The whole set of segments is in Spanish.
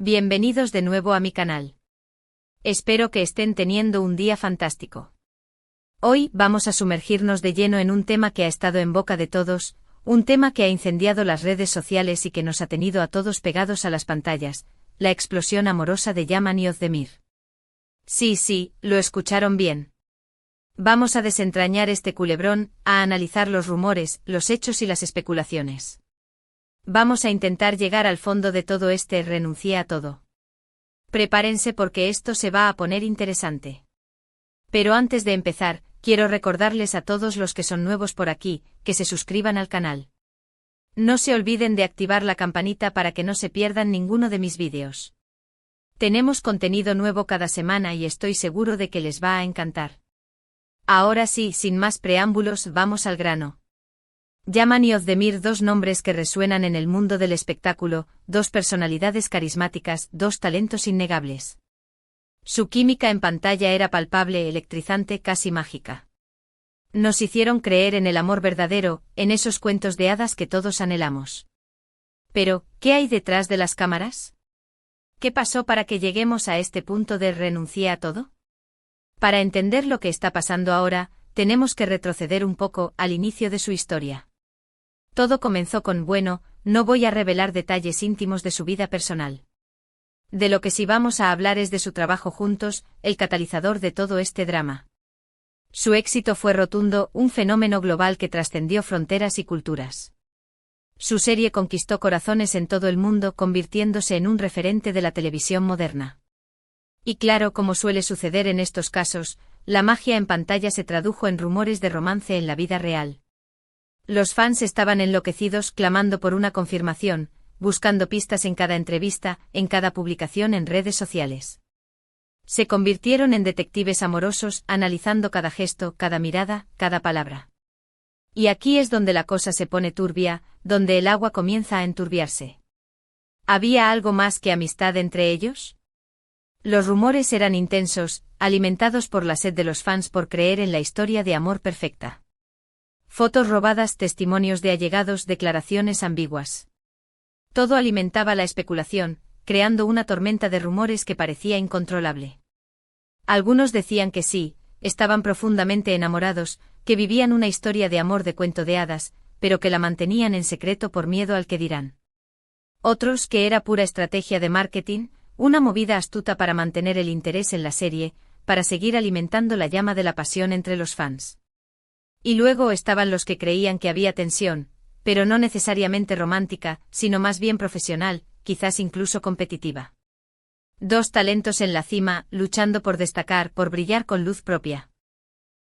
Bienvenidos de nuevo a mi canal. Espero que estén teniendo un día fantástico. Hoy vamos a sumergirnos de lleno en un tema que ha estado en boca de todos, un tema que ha incendiado las redes sociales y que nos ha tenido a todos pegados a las pantallas, la explosión amorosa de Yaman y Ozdemir. Sí, lo escucharon bien. Vamos a desentrañar este culebrón, a analizar los rumores, los hechos y las especulaciones. Vamos a intentar llegar al fondo de todo este renuncié a todo. Prepárense porque esto se va a poner interesante. Pero antes de empezar, quiero recordarles a todos los que son nuevos por aquí, que se suscriban al canal. No se olviden de activar la campanita para que no se pierdan ninguno de mis vídeos. Tenemos contenido nuevo cada semana y estoy seguro de que les va a encantar. Ahora sí, sin más preámbulos, vamos al grano. Yaman y Ozdemir, dos nombres que resuenan en el mundo del espectáculo, dos personalidades carismáticas, dos talentos innegables. Su química en pantalla era palpable, electrizante, casi mágica. Nos hicieron creer en el amor verdadero, en esos cuentos de hadas que todos anhelamos. Pero, ¿qué hay detrás de las cámaras? ¿Qué pasó para que lleguemos a este punto de renuncié a todo? Para entender lo que está pasando ahora, tenemos que retroceder un poco al inicio de su historia. Todo comenzó con no voy a revelar detalles íntimos de su vida personal. De lo que sí vamos a hablar es de su trabajo juntos, el catalizador de todo este drama. Su éxito fue rotundo, un fenómeno global que trascendió fronteras y culturas. Su serie conquistó corazones en todo el mundo, convirtiéndose en un referente de la televisión moderna. Y claro, como suele suceder en estos casos, la magia en pantalla se tradujo en rumores de romance en la vida real. Los fans estaban enloquecidos, clamando por una confirmación, buscando pistas en cada entrevista, en cada publicación en redes sociales. Se convirtieron en detectives amorosos, analizando cada gesto, cada mirada, cada palabra. Y aquí es donde la cosa se pone turbia, donde el agua comienza a enturbiarse. ¿Había algo más que amistad entre ellos? Los rumores eran intensos, alimentados por la sed de los fans por creer en la historia de amor perfecta. Fotos robadas, testimonios de allegados, declaraciones ambiguas. Todo alimentaba la especulación, creando una tormenta de rumores que parecía incontrolable. Algunos decían que sí, estaban profundamente enamorados, que vivían una historia de amor de cuento de hadas, pero que la mantenían en secreto por miedo al que dirán. Otros que era pura estrategia de marketing, una movida astuta para mantener el interés en la serie, para seguir alimentando la llama de la pasión entre los fans. Y luego estaban los que creían que había tensión, pero no necesariamente romántica, sino más bien profesional, quizás incluso competitiva. Dos talentos en la cima, luchando por destacar, por brillar con luz propia.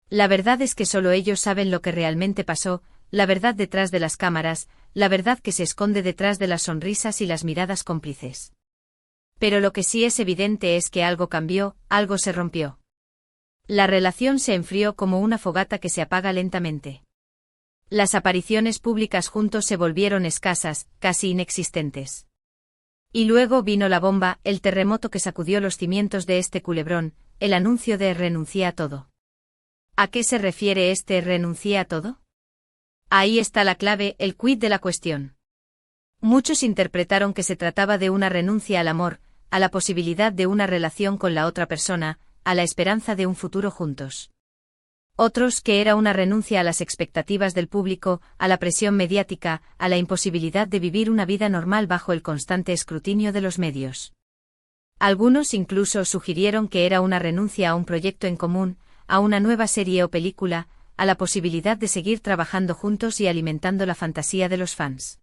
La verdad es que solo ellos saben lo que realmente pasó, la verdad detrás de las cámaras, la verdad que se esconde detrás de las sonrisas y las miradas cómplices. Pero lo que sí es evidente es que algo cambió, algo se rompió. La relación se enfrió como una fogata que se apaga lentamente. Las apariciones públicas juntos se volvieron escasas, casi inexistentes. Y luego vino la bomba, el terremoto que sacudió los cimientos de este culebrón, el anuncio de renuncié a todo. ¿A qué se refiere este renuncié a todo? Ahí está la clave, el quid de la cuestión. Muchos interpretaron que se trataba de una renuncia al amor, a la posibilidad de una relación con la otra persona, a la esperanza de un futuro juntos. Otros que era una renuncia a las expectativas del público, a la presión mediática, a la imposibilidad de vivir una vida normal bajo el constante escrutinio de los medios. Algunos incluso sugirieron que era una renuncia a un proyecto en común, a una nueva serie o película, a la posibilidad de seguir trabajando juntos y alimentando la fantasía de los fans.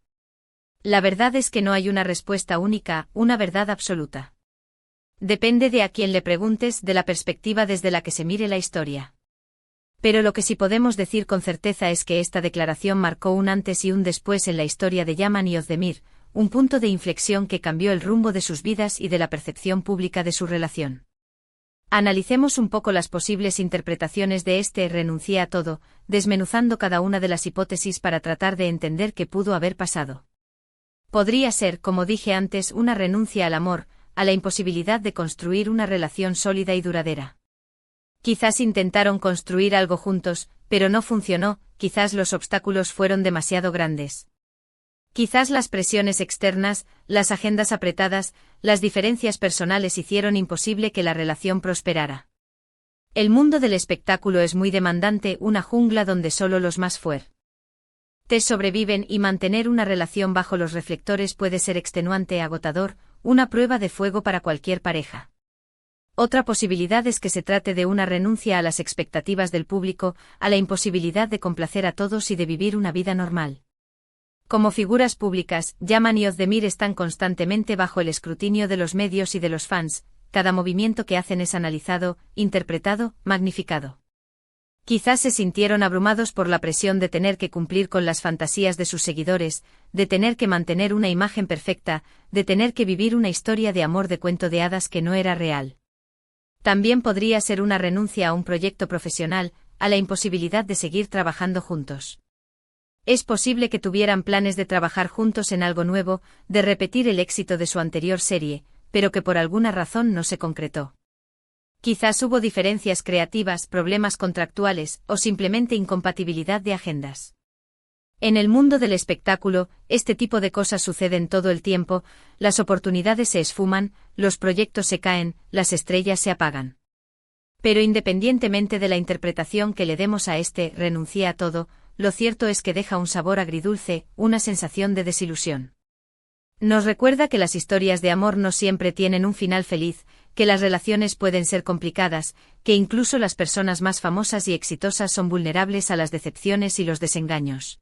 La verdad es que no hay una respuesta única, una verdad absoluta. Depende de a quién le preguntes, de la perspectiva desde la que se mire la historia. Pero lo que sí podemos decir con certeza es que esta declaración marcó un antes y un después en la historia de Yaman y Ozdemir, un punto de inflexión que cambió el rumbo de sus vidas y de la percepción pública de su relación. Analicemos un poco las posibles interpretaciones de este renuncié a todo, desmenuzando cada una de las hipótesis para tratar de entender qué pudo haber pasado. Podría ser, como dije antes, una renuncia al amor, a la imposibilidad de construir una relación sólida y duradera. Quizás intentaron construir algo juntos, pero no funcionó, quizás los obstáculos fueron demasiado grandes. Quizás las presiones externas, las agendas apretadas, las diferencias personales hicieron imposible que la relación prosperara. El mundo del espectáculo es muy demandante, una jungla donde solo los más fuertes sobreviven y mantener una relación bajo los reflectores puede ser extenuante, agotador, una prueba de fuego para cualquier pareja. Otra posibilidad es que se trate de una renuncia a las expectativas del público, a la imposibilidad de complacer a todos y de vivir una vida normal. Como figuras públicas, Yaman y Özdemir están constantemente bajo el escrutinio de los medios y de los fans, cada movimiento que hacen es analizado, interpretado, magnificado. Quizás se sintieron abrumados por la presión de tener que cumplir con las fantasías de sus seguidores, de tener que mantener una imagen perfecta, de tener que vivir una historia de amor de cuento de hadas que no era real. También podría ser una renuncia a un proyecto profesional, a la imposibilidad de seguir trabajando juntos. Es posible que tuvieran planes de trabajar juntos en algo nuevo, de repetir el éxito de su anterior serie, pero que por alguna razón no se concretó. Quizás hubo diferencias creativas, problemas contractuales, o simplemente incompatibilidad de agendas. En el mundo del espectáculo, este tipo de cosas suceden todo el tiempo, las oportunidades se esfuman, los proyectos se caen, las estrellas se apagan. Pero independientemente de la interpretación que le demos a este renuncia a todo, lo cierto es que deja un sabor agridulce, una sensación de desilusión. Nos recuerda que las historias de amor no siempre tienen un final feliz, que las relaciones pueden ser complicadas, que incluso las personas más famosas y exitosas son vulnerables a las decepciones y los desengaños.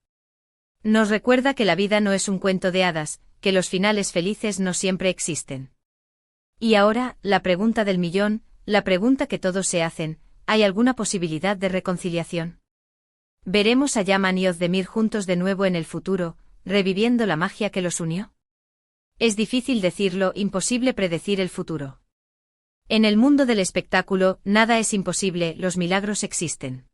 Nos recuerda que la vida no es un cuento de hadas, que los finales felices no siempre existen. Y ahora, la pregunta del millón, la pregunta que todos se hacen, ¿hay alguna posibilidad de reconciliación? ¿Veremos a Yaman y Özdemir juntos de nuevo en el futuro, reviviendo la magia que los unió? Es difícil decirlo, imposible predecir el futuro. En el mundo del espectáculo, nada es imposible, los milagros existen.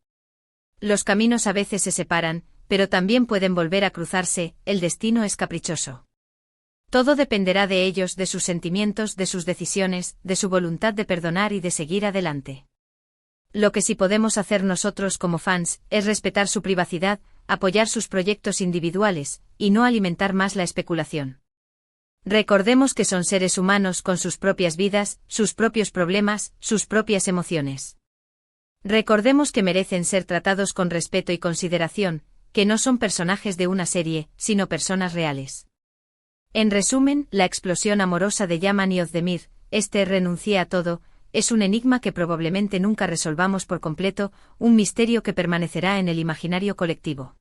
Los caminos a veces se separan, pero también pueden volver a cruzarse, el destino es caprichoso. Todo dependerá de ellos, de sus sentimientos, de sus decisiones, de su voluntad de perdonar y de seguir adelante. Lo que sí podemos hacer nosotros como fans, es respetar su privacidad, apoyar sus proyectos individuales, y no alimentar más la especulación. Recordemos que son seres humanos con sus propias vidas, sus propios problemas, sus propias emociones. Recordemos que merecen ser tratados con respeto y consideración, que no son personajes de una serie, sino personas reales. En resumen, la explosión amorosa de Yaman y Özdemir, renuncia a todo, es un enigma que probablemente nunca resolvamos por completo, un misterio que permanecerá en el imaginario colectivo.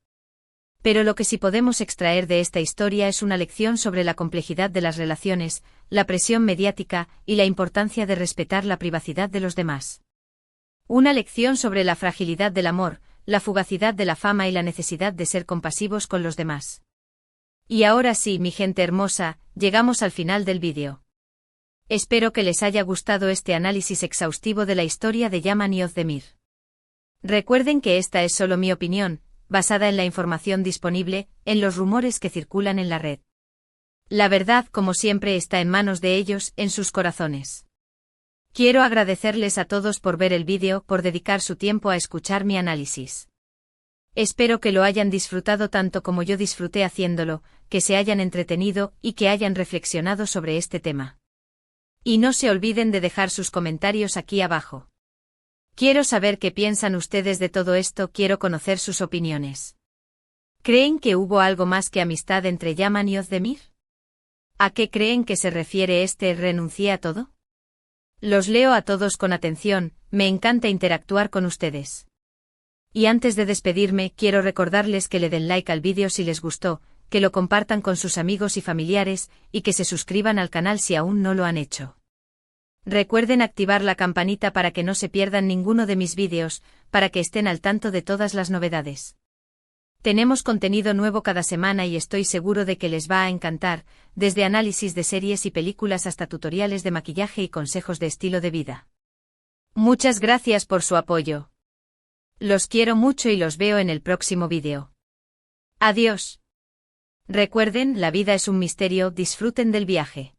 Pero lo que sí podemos extraer de esta historia es una lección sobre la complejidad de las relaciones, la presión mediática y la importancia de respetar la privacidad de los demás. Una lección sobre la fragilidad del amor, la fugacidad de la fama y la necesidad de ser compasivos con los demás. Y ahora sí, mi gente hermosa, llegamos al final del vídeo. Espero que les haya gustado este análisis exhaustivo de la historia de Yaman y Özdemir. Recuerden que esta es solo mi opinión, basada en la información disponible, en los rumores que circulan en la red. La verdad, como siempre, está en manos de ellos, en sus corazones. Quiero agradecerles a todos por ver el vídeo, por dedicar su tiempo a escuchar mi análisis. Espero que lo hayan disfrutado tanto como yo disfruté haciéndolo, que se hayan entretenido y que hayan reflexionado sobre este tema. Y no se olviden de dejar sus comentarios aquí abajo. Quiero saber qué piensan ustedes de todo esto, quiero conocer sus opiniones. ¿Creen que hubo algo más que amistad entre Yaman y Özdemir? ¿A qué creen que se refiere renuncia a todo? Los leo a todos con atención, me encanta interactuar con ustedes. Y antes de despedirme, quiero recordarles que le den like al vídeo si les gustó, que lo compartan con sus amigos y familiares, y que se suscriban al canal si aún no lo han hecho. Recuerden activar la campanita para que no se pierdan ninguno de mis vídeos, para que estén al tanto de todas las novedades. Tenemos contenido nuevo cada semana y estoy seguro de que les va a encantar, desde análisis de series y películas hasta tutoriales de maquillaje y consejos de estilo de vida. Muchas gracias por su apoyo. Los quiero mucho y los veo en el próximo vídeo. Adiós. Recuerden, la vida es un misterio, disfruten del viaje.